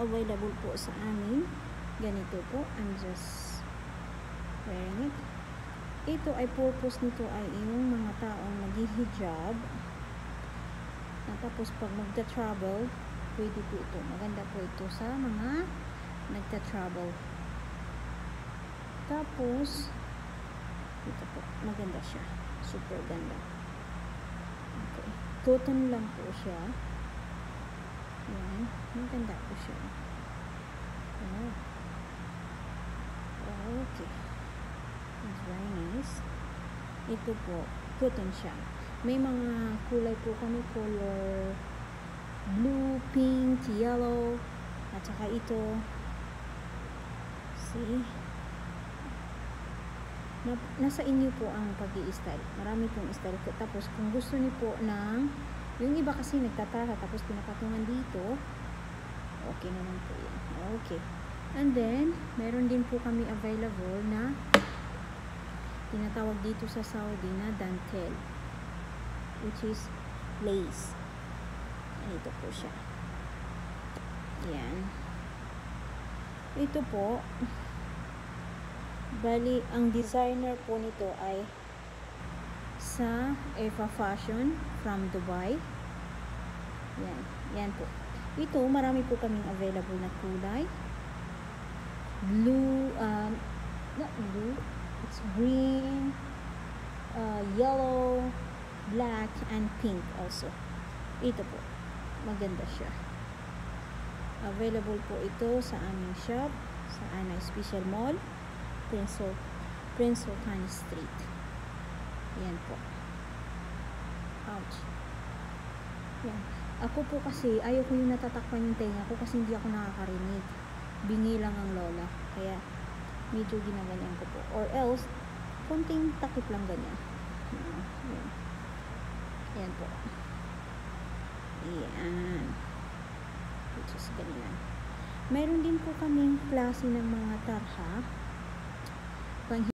available po sa amin. Ganito po, I'm just wearing it. Ito ay purpose nito ay yung mga taong nag-hijab na tapos pag magta-travel, pwede po ito. Maganda po ito sa mga nagta-travel. Tapos ito po, maganda siya. Super ganda. Okay. Cotton lang po siya. Yan. Maganda po siya. Oh. Okay. It's very nice. Ito po, cotton siya. May mga kulay po kami. Color blue, pink, yellow. At saka ito. See? Nasa inyo po ang pag-i-style. Marami pong style. Tapos kung gusto niyo po ng yung iba kasi nagtatara tapos pinapatungan dito, okay naman po yan. Okay. And then, meron din po kami available na tinatawag dito sa Saudi na dantel, which is lace. Ito po siya. Yan. Ito po, bali, ang designer po nito ay sa Efa Fashion from Dubai. Yan. Yan po. Ito, marami po kaming available na kulay. Blue, not blue, it's green, yellow, black, and pink also. Ito po. Maganda siya. Available po ito sa aming shop, sa Anay Special Mall, Prince Sultan Street. Yan po. Ouch. Yan. Ako po kasi, ayaw ko yung natatakpan yung tenga ko kasi hindi ako nakakarinig. Bingi lang ang lola. Kaya, medyo ginaganyan ko po. Or else, konting takip lang ganyan. Yan. Yan po. Yan. Which is ganyan. Mayroon din po kaming klase ng mga tarha.